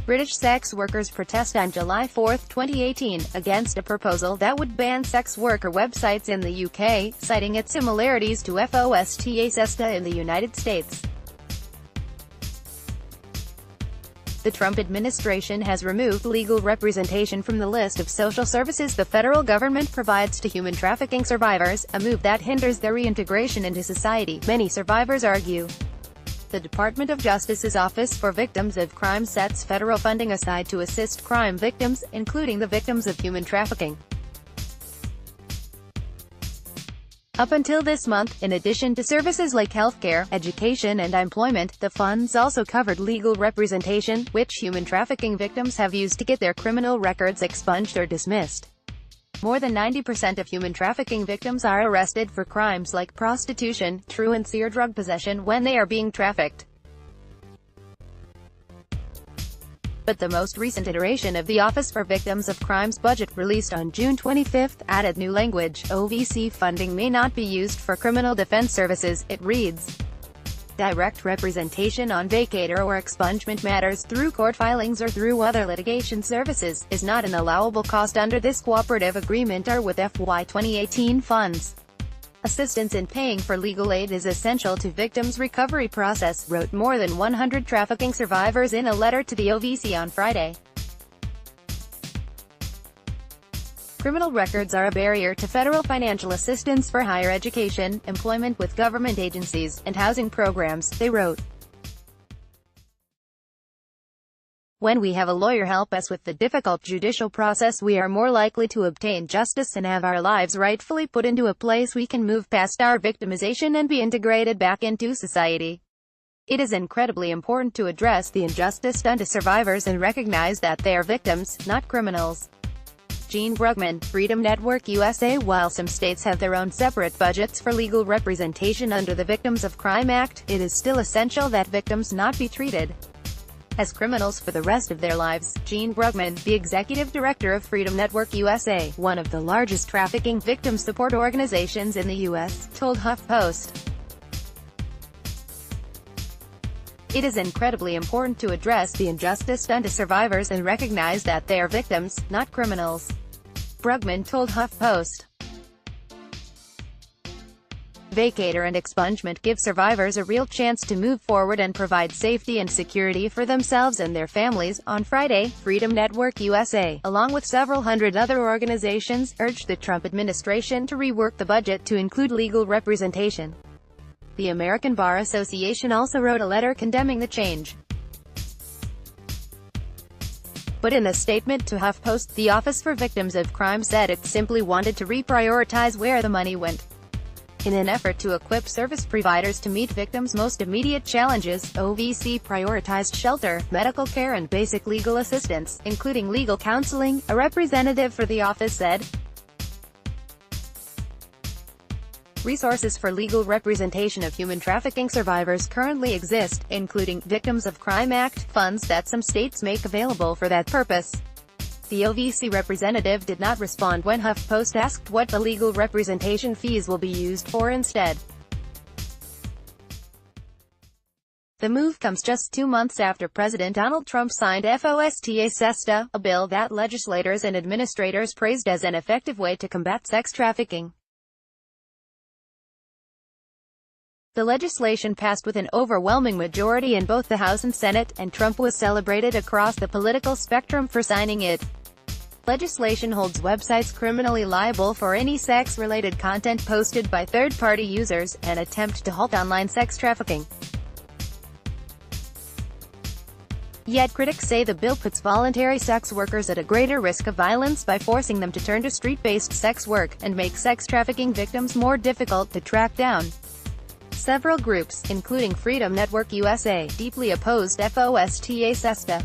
British sex workers protest on July 4, 2018, against a proposal that would ban sex worker websites in the UK, citing its similarities to FOSTA SESTA in the United States. The Trump administration has removed legal representation from the list of social services the federal government provides to human trafficking survivors, a move that hinders their reintegration into society, many survivors argue. The Department of Justice's Office for Victims of Crime sets federal funding aside to assist crime victims, including the victims of human trafficking. Up until this month, in addition to services like healthcare, education and employment, the funds also covered legal representation, which human trafficking victims have used to get their criminal records expunged or dismissed. More than 90% of human trafficking victims are arrested for crimes like prostitution, truancy or drug possession when they are being trafficked. But the most recent iteration of the Office for Victims of Crime's budget, released on June 25, added new language. OVC funding may not be used for criminal defense services, it reads. Direct representation on vacator or expungement matters through court filings or through other litigation services is not an allowable cost under this cooperative agreement or with FY 2018 funds. Assistance in paying for legal aid is essential to victims' recovery process, wrote more than 100 trafficking survivors in a letter to the OVC on Friday. Criminal records are a barrier to federal financial assistance for higher education, employment with government agencies, and housing programs, they wrote. When we have a lawyer help us with the difficult judicial process, we are more likely to obtain justice and have our lives rightfully put into a place we can move past our victimization and be integrated back into society. It is incredibly important to address the injustice done to survivors and recognize that they are victims, not criminals. Gene Brugman, Freedom Network USA. While some states have their own separate budgets for legal representation under the Victims of Crime Act, it is still essential that victims not be treated as criminals for the rest of their lives. Gene Brugman, the executive director of Freedom Network USA, one of the largest trafficking victim support organizations in the U.S., told HuffPost. It is incredibly important to address the injustice done to survivors and recognize that they are victims, not criminals, Brugman told HuffPost. Vacator and expungement give survivors a real chance to move forward and provide safety and security for themselves and their families. On Friday, Freedom Network USA, along with several hundred other organizations, urged the Trump administration to rework the budget to include legal representation. The American Bar Association also wrote a letter condemning the change. But in a statement to HuffPost, the Office for Victims of Crime said it simply wanted to reprioritize where the money went. In an effort to equip service providers to meet victims' most immediate challenges, OVC prioritized shelter, medical care and basic legal assistance, including legal counseling, a representative for the office said. Resources for legal representation of human trafficking survivors currently exist, including Victims of Crime Act funds that some states make available for that purpose. The OVC representative did not respond when HuffPost asked what the legal representation fees will be used for instead. The move comes just 2 months after President Donald Trump signed FOSTA SESTA, a bill that legislators and administrators praised as an effective way to combat sex trafficking. The legislation passed with an overwhelming majority in both the House and Senate, and Trump was celebrated across the political spectrum for signing it. Legislation holds websites criminally liable for any sex-related content posted by third-party users, an attempt to halt online sex trafficking. Yet critics say the bill puts voluntary sex workers at a greater risk of violence by forcing them to turn to street-based sex work, and make sex trafficking victims more difficult to track down. Several groups, including Freedom Network USA, deeply opposed FOSTA SESTA.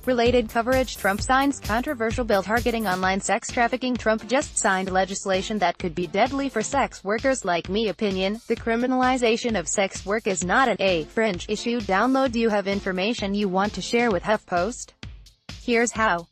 Related coverage. Trump signs controversial bill targeting online sex trafficking. Trump just signed legislation that could be deadly for sex workers like me. Opinion: the criminalization of sex work is not an fringe issue. Download. Do you have information you want to share with HuffPost? Here's how.